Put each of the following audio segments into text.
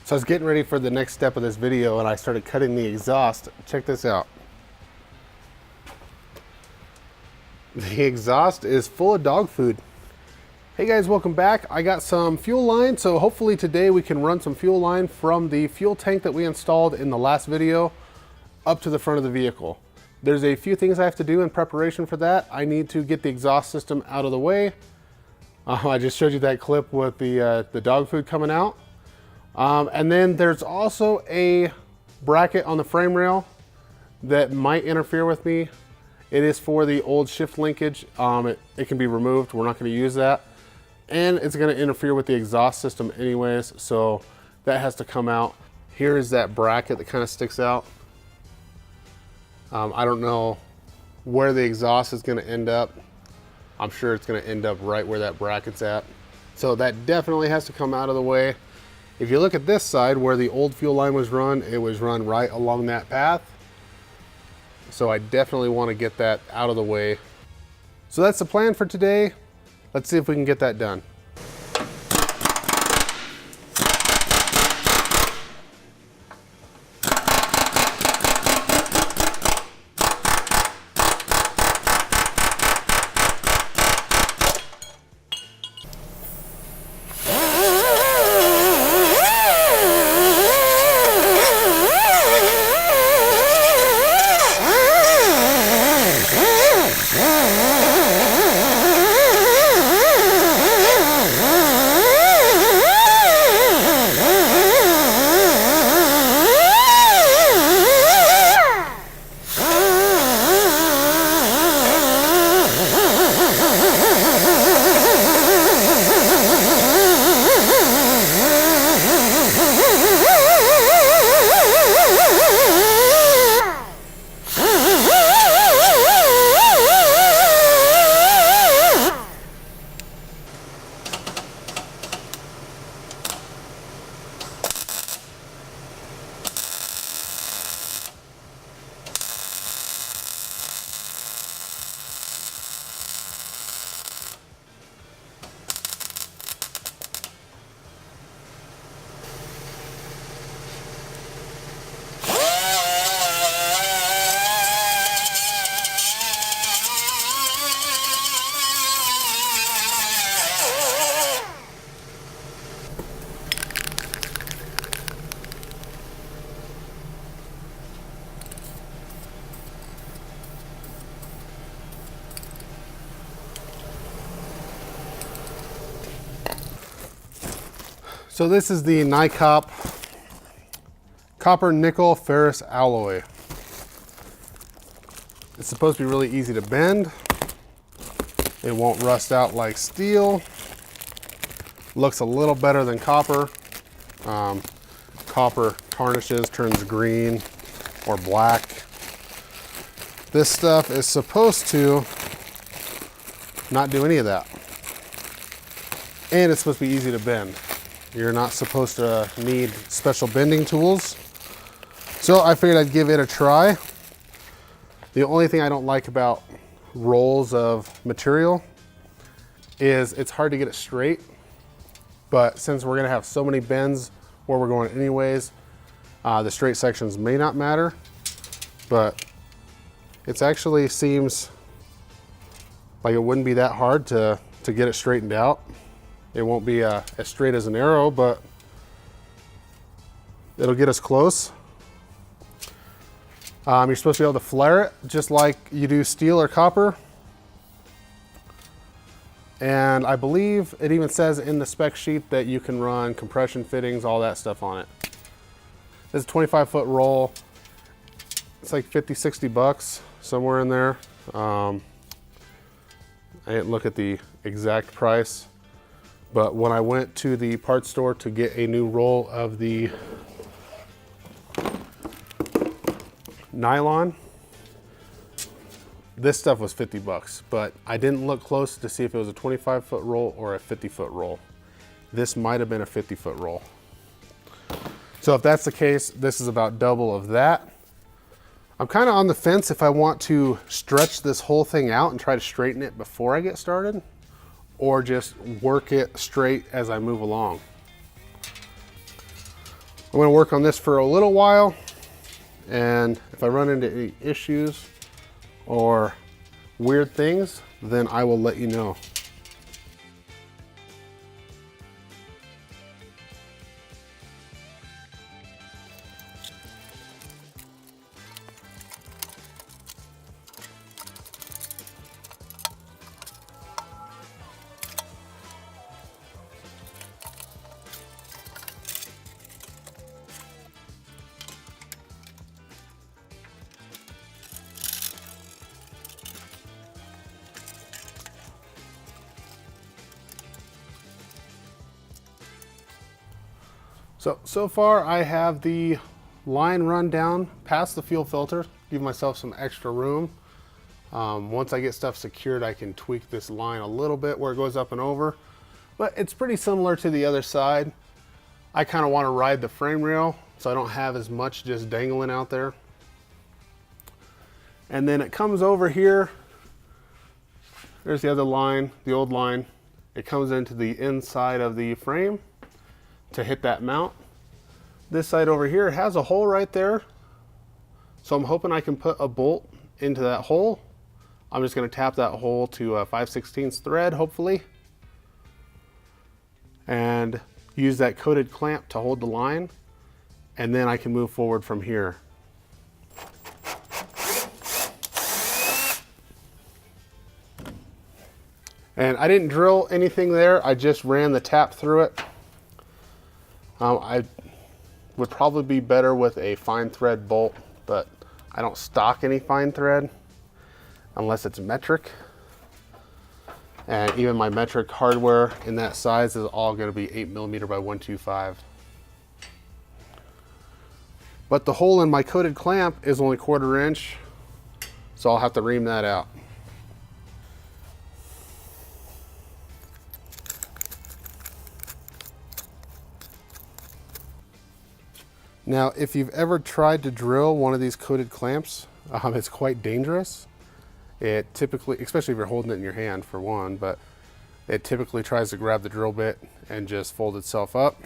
So I was getting ready for the next step of this video and I started cutting the exhaust. Check this out. The exhaust is full of dog food. Hey guys, welcome back. I got some fuel line, so hopefully today we can run some fuel line from the fuel tank that we installed in the last video up to the front of the vehicle. There's a few things I have to do in preparation for that. I need to get the exhaust system out of the way. I just showed you that clip with the dog food coming out. And then there's also a bracket on the frame rail that might interfere with me. It is for the old shift linkage. It can be removed. We're not going to use that. And it's going to interfere with the exhaust system anyways, so that has to come out. Here is that bracket that kind of sticks out. I don't know where the exhaust is going to end up. I'm sure it's going to end up right where that bracket's at. So that definitely has to come out of the way. If you look at this side where the old fuel line was run, it was run right along that path. So I definitely want to get that out of the way. So that's the plan for today. Let's see if we can get that done. So this is the NiCopp copper nickel ferrous alloy. It's supposed to be really easy to bend. It won't rust out like steel. Looks a little better than copper. Copper tarnishes, turns green or black. This stuff is supposed to not do any of that. And it's supposed to be easy to bend. You're not supposed to need special bending tools. So I figured I'd give it a try. The only thing I don't like about rolls of material is it's hard to get it straight. But since we're gonna have so many bends where we're going anyways, the straight sections may not matter, but it actually seems like it wouldn't be that hard to get it straightened out. It won't be as straight as an arrow, but it'll get us close. You're supposed to be able to flare it just like you do steel or copper. And I believe it even says in the spec sheet that you can run compression fittings, all that stuff on it. This is a 25-foot roll. It's like 50, 60 bucks, somewhere in there. I didn't look at the exact price. But when I went to the parts store to get a new roll of the nylon, this stuff was 50 bucks, but I didn't look close to see if it was a 25-foot roll or a 50-foot roll. This might have been a 50-foot roll. So if that's the case, this is about double of that. I'm kind of on the fence if I want to stretch this whole thing out and try to straighten it before I get started, or just work it straight as I move along. I'm going to work on this for a little while, and if I run into any issues or weird things, then I will let you know. So far I have the line run down past the fuel filter, give myself some extra room. Once I get stuff secured, I can tweak this line a little bit where it goes up and over, but it's pretty similar to the other side. I kind of want to ride the frame rail so I don't have as much just dangling out there. And then it comes over here. There's the other line, the old line. It comes into the inside of the frame to hit that mount. This side over here has a hole right there, so I'm hoping I can put a bolt into that hole. I'm just going to tap that hole to a 5/16 thread, hopefully, and use that coated clamp to hold the line, and then I can move forward from here. And I didn't drill anything there, I just ran the tap through it. I would probably be better with a fine thread bolt, but I don't stock any fine thread unless it's metric. And even my metric hardware in that size is all going to be 8mm by 125. But the hole in my coated clamp is only 1/4 inch, so I'll have to ream that out. Now, if you've ever tried to drill one of these coated clamps, it's quite dangerous. It typically, especially if you're holding it in your hand for one, but it typically tries to grab the drill bit and just fold itself up.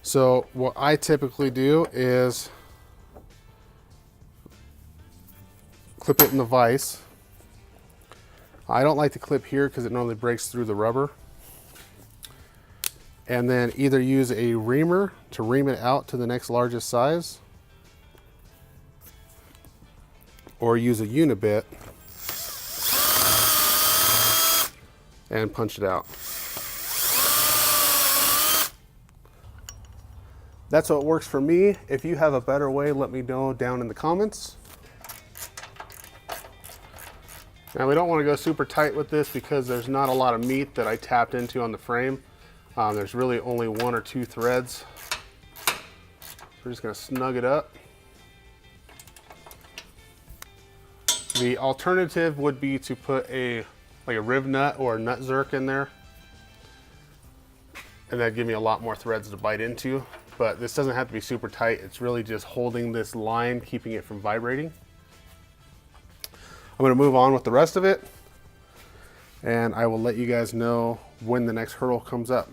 So what I typically do is clip it in the vise. I don't like to clip here because it normally breaks through the rubber. And then either use a reamer to ream it out to the next largest size, or use a unibit and punch it out. That's what works for me. If you have a better way, let me know down in the comments. Now, we don't want to go super tight with this because there's not a lot of meat that I tapped into on the frame. There's really only 1 or 2 threads. We're just going to snug it up. The alternative would be to put like a riv nut or a nut zerk in there, and that'd give me a lot more threads to bite into. But this doesn't have to be super tight. It's really just holding this line, keeping it from vibrating. I'm going to move on with the rest of it, and I will let you guys know when the next hurdle comes up.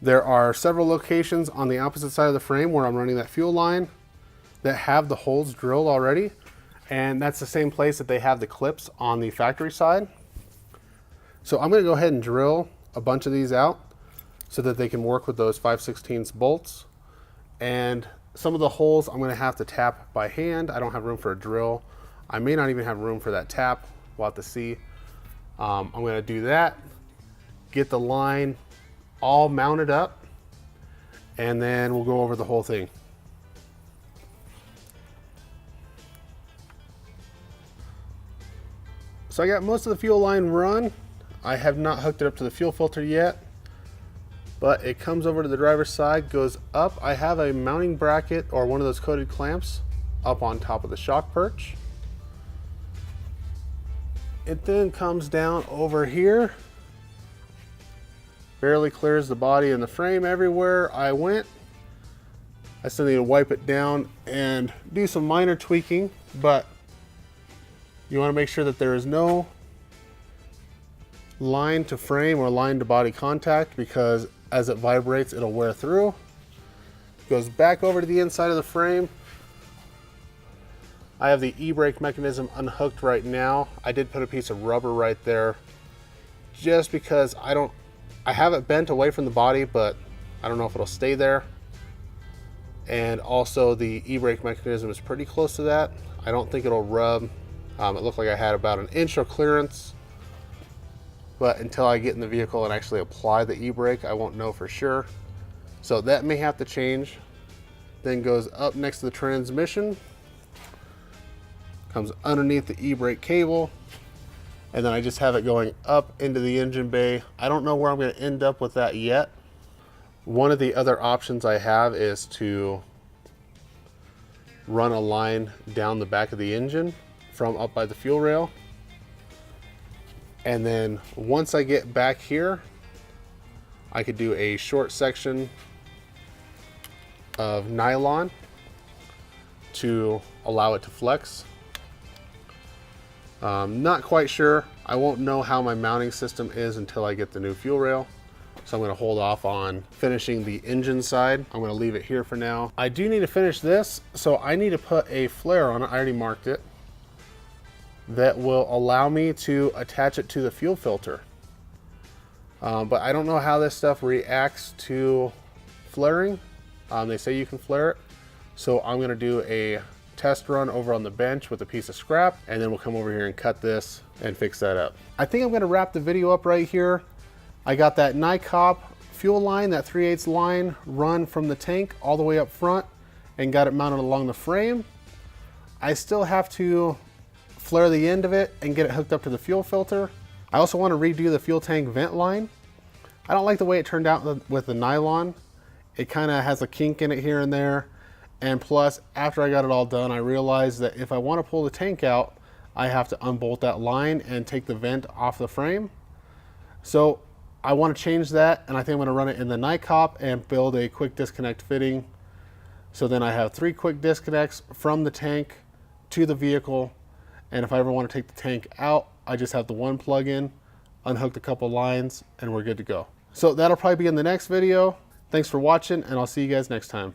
There are several locations on the opposite side of the frame where I'm running that fuel line that have the holes drilled already, and that's the same place that they have the clips on the factory side. So I'm going to go ahead and drill a bunch of these out so that they can work with those 5/16 bolts. And some of the holes I'm going to have to tap by hand. I don't have room for a drill. I may not even have room for that tap. We'll have to see. I'm going to do that, get the line all mounted up, and then we'll go over the whole thing. So I got most of the fuel line run. I have not hooked it up to the fuel filter yet, but it comes over to the driver's side, goes up. I have a mounting bracket or one of those coated clamps up on top of the shock perch. It then comes down over here, barely clears the body and the frame everywhere I went. I still need to wipe it down and do some minor tweaking, but you want to make sure that there is no line to frame or line to body contact, because as it vibrates, it'll wear through. Goes back over to the inside of the frame. I have the e-brake mechanism unhooked right now. I did put a piece of rubber right there just because I have it bent away from the body, but I don't know if it'll stay there. And also the e-brake mechanism is pretty close to that. I don't think it'll rub. It looked like I had about 1 inch of clearance, but until I get in the vehicle and actually apply the e-brake, I won't know for sure. So that may have to change. Then goes up next to the transmission, comes underneath the e-brake cable, and then I just have it going up into the engine bay. I don't know where I'm going to end up with that yet. One of the other options I have is to run a line down the back of the engine from up by the fuel rail. And then once I get back here, I could do a short section of nylon to allow it to flex. Not quite sure. I won't know how my mounting system is until I get the new fuel rail. So I'm going to hold off on finishing the engine side. I'm going to leave it here for now. I do need to finish this, so I need to put a flare on it. I already marked it. That will allow me to attach it to the fuel filter. But I don't know how this stuff reacts to flaring. They say you can flare it. So I'm going to do a test run over on the bench with a piece of scrap, and then we'll come over here and cut this and fix that up. I think I'm going to wrap the video up right here. I got that NiCopp fuel line, that 3/8 line, run from the tank all the way up front and got it mounted along the frame. I still have to flare the end of it and get it hooked up to the fuel filter. I also want to redo the fuel tank vent line. I don't like the way it turned out with the nylon. It kind of has a kink in it here and there. And plus, after I got it all done, I realized that if I want to pull the tank out, I have to unbolt that line and take the vent off the frame. So I want to change that, and I think I'm going to run it in the NiCopp and build a quick disconnect fitting. So then I have 3 quick disconnects from the tank to the vehicle, and if I ever want to take the tank out, I just have the one plug-in, unhook a couple lines, and we're good to go. So that'll probably be in the next video. Thanks for watching, and I'll see you guys next time.